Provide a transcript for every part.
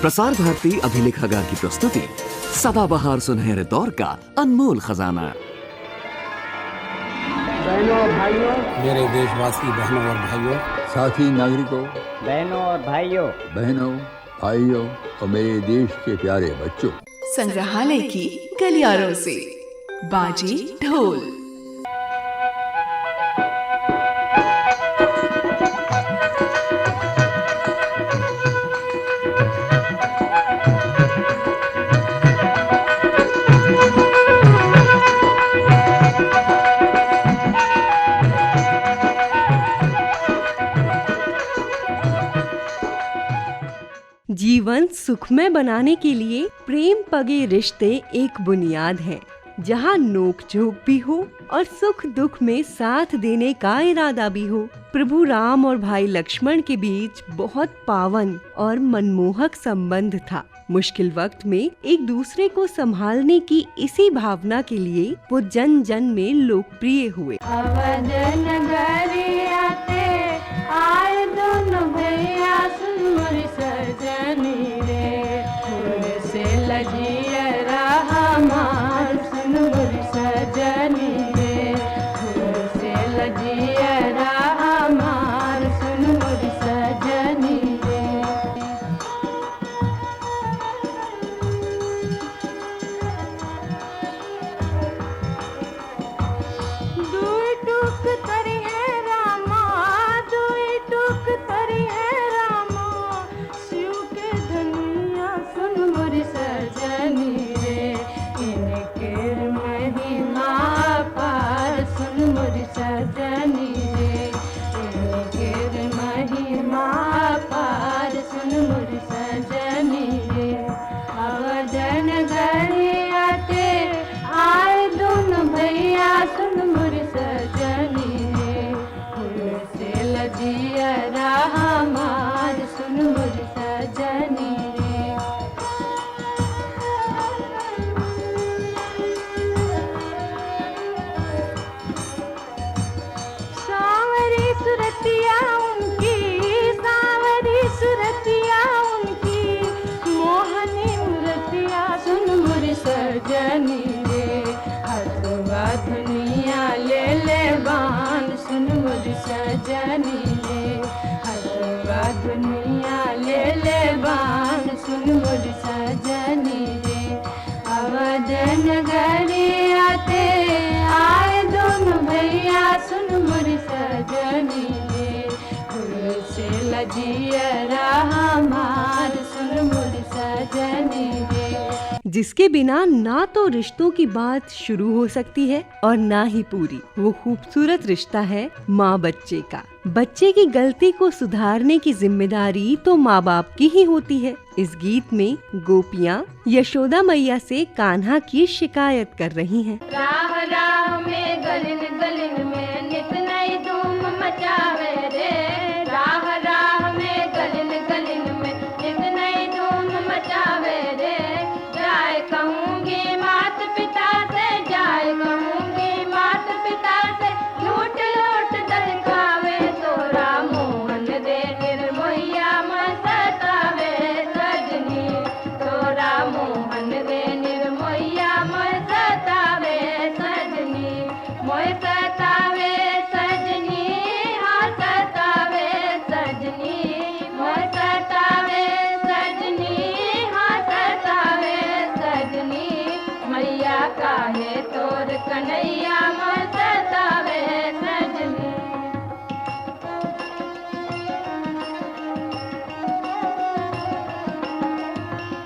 प्रसार भारती अभिलेखागार की प्रस्तुति सदाबहार सुनहरे दौर का अनमोल खजाना। बहनों और भाइयों, मेरे देशवासी बहनों और भाइयों, साथी नागरिकों, बहनों और भाइयों, और मेरे देश के प्यारे बच्चों, संग्रहालय की गलियारों से बाजी ढोल। जीवन सुखमय बनाने के लिए प्रेम पगे रिश्ते एक बुनियाद है। जहाँ नोक झोंक भी हो और सुख दुख में साथ देने का इरादा भी हो। प्रभु राम और भाई लक्ष्मण के बीच बहुत पावन और मनमोहक संबंध था। मुश्किल वक्त में एक दूसरे को संभालने की इसी भावना के लिए वो जन जन में लोकप्रिय हुए। जिसके बिना ना तो रिश्तों की बात शुरू हो सकती है और ना ही पूरी। वो खूबसूरत रिश्ता है माँ बच्चे का। बच्चे की गलती को सुधारने की जिम्मेदारी तो माँ बाप की ही होती है। इस गीत में गोपियाँ यशोदा मैया से कान्हा की शिकायत कर रही हैं। राह राह में गलिन गलिन में नित नई धूम मचावे रे। राह राह में गलिन गलिन में नित नई धूम मचावे रे। जाए कहूँगी मात पिता से, जाए कहूँगी मात पिता से, लूट लूट दरखावे तोरा मोहन दे निर्मोहिया मन सतावे सजनी। तोरा मोहन दे निर्मोहिया मन सतावे सजनी। मोय सतावे सजनी, हाँ सतावे सजनी। मोय सतावे सजनी, हाँ सतावे सजनी। मैया काहे तोर कन्हैया मन सतावे सजनी।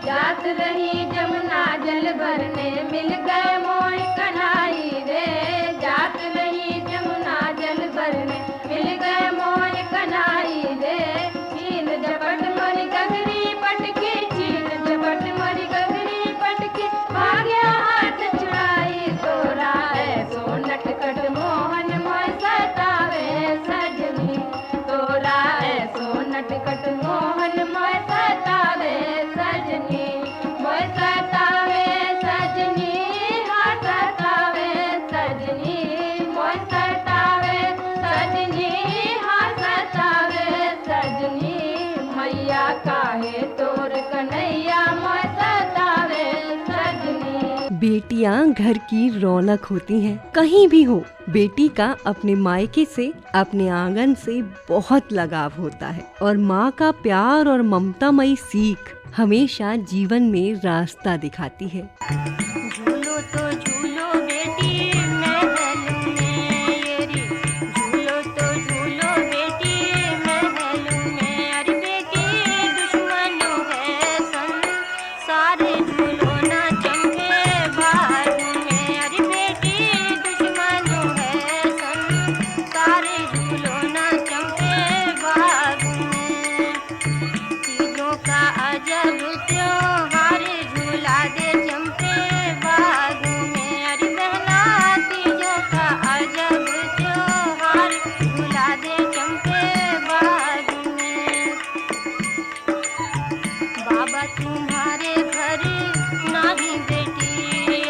जात रही जमुना जल भरने, मिल गए मोय कन्हाई रे। जात रही जमुना जल भरने, मिल गए मोय कन्हाई रे। चीन झपट मोरी गगरी पटकी, चीन झपट मोरी गगरी पटकी, भाग्या हाथ छुड़ाई तोरा ऐसो नटखट मोहन मोय सतावे सजनी। तोरा ऐसो नटखट मोहन मोय सतावे सजनी। मोय सतावे सजनी, बेटियां घर की रौनक होती हैं। कहीं भी हो, बेटी का अपने मायके से, अपने आंगन से बहुत लगाव होता है और माँ का प्यार और ममतामयी सीख हमेशा जीवन में रास्ता दिखाती है। झूलो तो झूलो बेटी महल में ये रे, झूलो तो झूलो बेटी महल में। अरे बेटी दुश्मनों है सन सारे झूलो ना चमके बाग में। अरे बेटी दुश्मनों है सन सारे झूलो ना चमके बाग में। तीजों का अजब त्योहार झूला दे चमके बाग में। अरे बहना तीजों का अजब त्योहार झूला दे चमके बाग में। बाबा तुम्हारे घर नाही बेटी रे,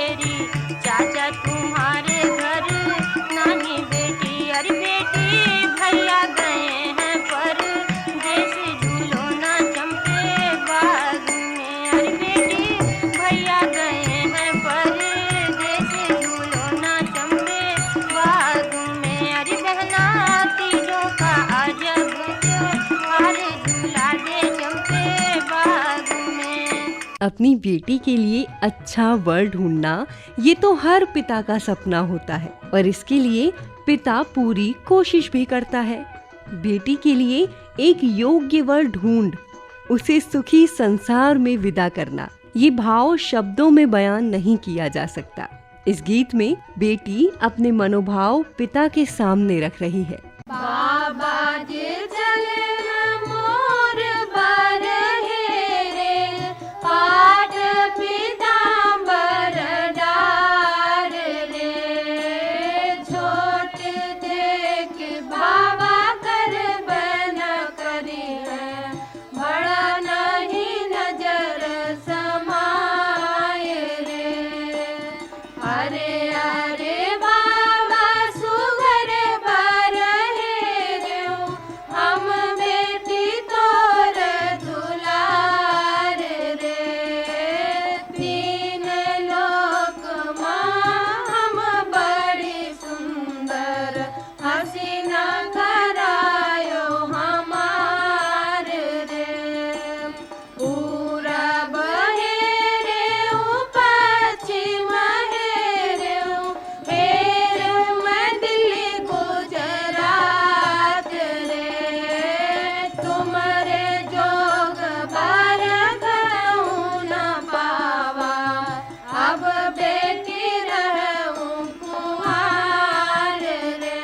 चाचा तुम्हारे घर नाही बेटी। अरे बेटी भैया गए हैं पर देश झूलो ना चमके बाग में। अरे बेटी भैया गए हैं पर देश झूलो ना चमके बाग में। अरे बहना तीजों का अजब त्योहार झूला दे चमके बाग में। अपनी बेटी के लिए अच्छा वर ढूंढना ये तो हर पिता का सपना होता है और इसके लिए पिता पूरी कोशिश भी करता है। बेटी के लिए एक योग्य वर ढूंढ उसे सुखी संसार में विदा करना, ये भाव शब्दों में बयान नहीं किया जा सकता। इस गीत में बेटी अपने मनोभाव पिता के सामने रख रही है। बाबा जी चले मोर बर हेरे, पाठ पीताम्बर डार रे। छोट देख बाबा कर बन करी है, बड़ा नहीं नजर समाए रे। अरे अरे बाबा सुगर बर हेरे, हम बेटी तोर दुलार रे। तीन लोक माँ हम बड़ी सुंदर, हसीना करायो हमार रे। पूरब हेरे पश्चिम हेरे, हेर में दिल्ली गुजरात रे। तुमरे जोग बार कहूँ न पावा, अब बेटी रहूँ कुंवार रे।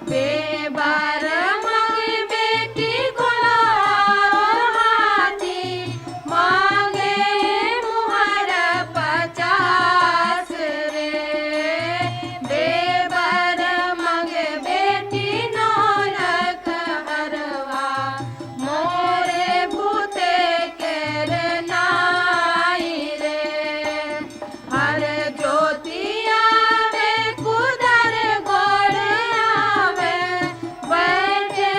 बेबार मांगे बेटी घोड़ा हाथी, मांगे मुहर 50 रे। बेबार मांगे बेटी नौलख हरवा, मोरे भूते केर नाई रे। हर ज्योति आवे कुदर गोड़ आवे, बैठे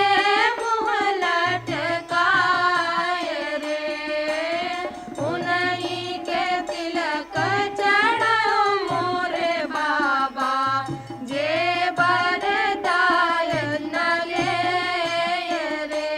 मुँह लटकाए रे। उन्हीं के तिलक चढ़ो मोरे बाबा, जे बरदाय न ले रे।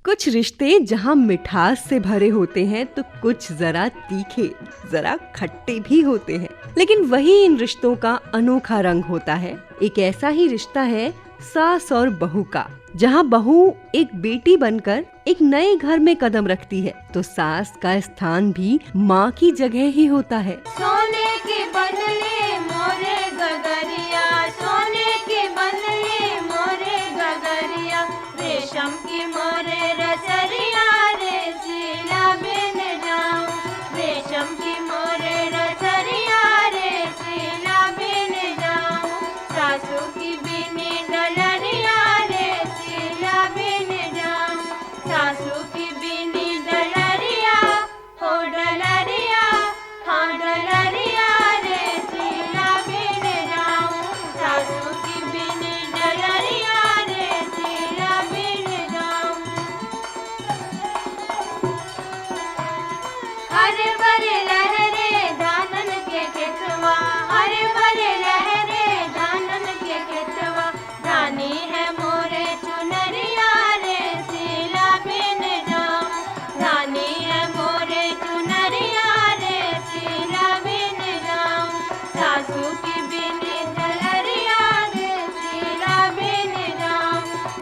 कुछ रिश्ते जहाँ मिठास से भरे होते हैं तो कुछ जरा तीखे, जरा खट्टे भी होते हैं, लेकिन वही इन रिश्तों का अनोखा रंग होता है। एक ऐसा ही रिश्ता है सास और बहू का, जहाँ बहू एक बेटी बनकर एक नए घर में कदम रखती है तो सास का स्थान भी माँ की जगह ही होता है। सोने के बदले मोरे गगरिया, सोने के बदले मोरे गगरिया। रेशम की मोरे रसरिया रे, सिला बिन जाऊं। रेशम की मोरे रसरिया रे, सिला बिन जाऊं। सासू की बिनी डलरिया रे, सिला बिन जाऊं। सासू की बिनी डलरिया, हो डलरिया, हाँ डलरिया रे, सिला बिन जाऊं। सासू की बिनी डलरिया रे, सिला बिन जाऊं।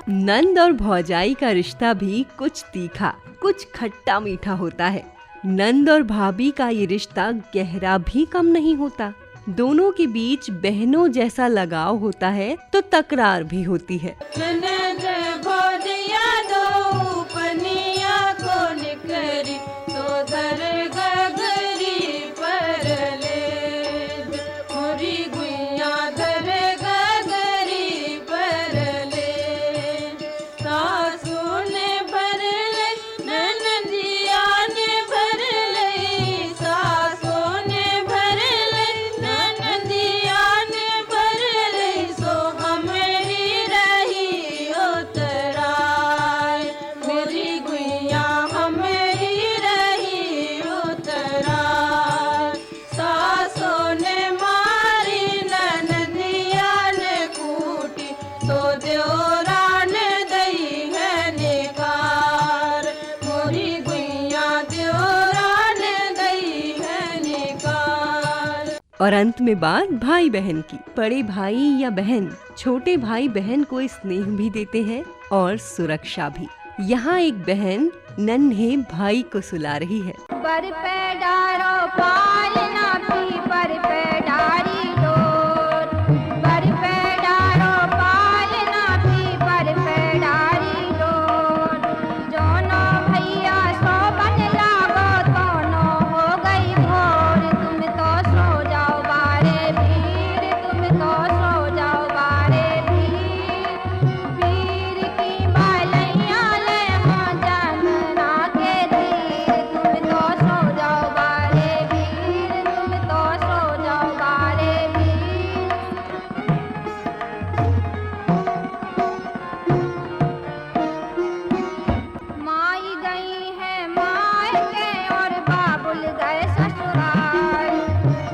नंद और भौजाई का रिश्ता भी कुछ तीखा, कुछ खट्टा मीठा होता है। नंद और भाभी का ये रिश्ता गहरा भी कम नहीं होता। दोनों के बीच बहनों जैसा लगाव होता है तो तकरार भी होती है। और अंत में बात भाई बहन की। बड़े भाई या बहन छोटे भाई बहन को स्नेह भी देते हैं और सुरक्षा भी। यहाँ एक बहन नन्हे भाई को सुला रही है। पर पे डारो पालना भी पर पे डारी डोर, पर पे डारो पालना भी पर पे डारी डोर। जोनो भैया सो बन लागो दोनों हो गई भोर। तुम तो सो जाओ बारे वीर, तुम तो सो जाओ बारे वीर। वीर की बालैया ले हो जानना के धीर। तुम तो सो जाओ बारे वीर, तुम तो सो जाओ बारे वीर। माई गई है मायके और बाबुल गए ससुराल।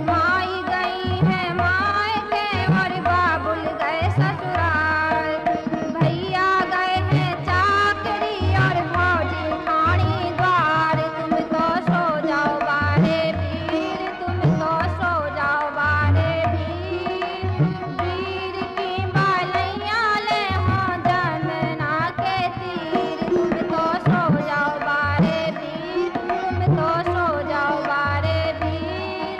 माई गई है मायके और बाबुल गए ससुराल। भैया गए हैं चाकरी और भौजी खानी द्वार। तुम तो सो जाओ बारे वीर, तुम तो सो जाओ बारे वीर। वीर की बालैया ले हो जानना के तीर। तुम तो सो जाओ बारे वीर, तुम तो सो जाओ बारे वीर।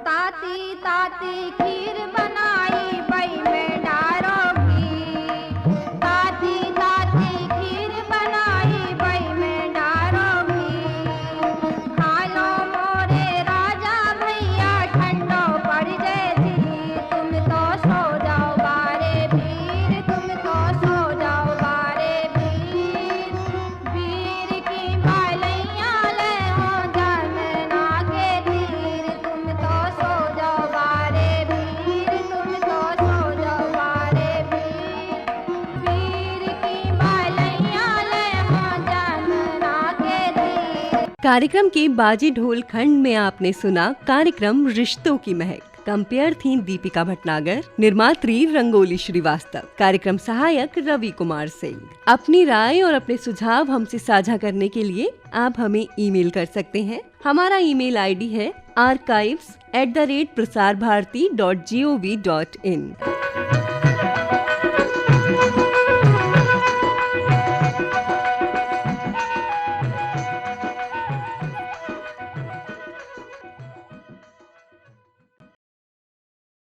ताती ताती खीर बनाई बई में डारो घी। ताती ताती खीर बनाई बई में डारो घी। खा लो मोरे राजा भैया ठंडो पड़ जाए जी। तुम तो सो जाओ बारे वीर, तुम तो सो जाओ बारे वीर। वीर की बालैया ले हो जानना के तीर। तुम तो सो जाओ बारे वीर, तुम तो सो जाओ बारे वीर। वीर की बालैया ले हो जानना के तीर। कार्यक्रम के बाजी ढोल खंड में आपने सुना कार्यक्रम रिश्तों की महक। कंपेयर थी दीपिका भटनागर, निर्मात्री रंगोली श्रीवास्तव, कार्यक्रम सहायक रवि कुमार सिंह। अपनी राय और अपने सुझाव हमसे साझा करने के लिए आप हमें ईमेल कर सकते हैं। हमारा ईमेल आईडी है archives@prasarbharati.gov.in।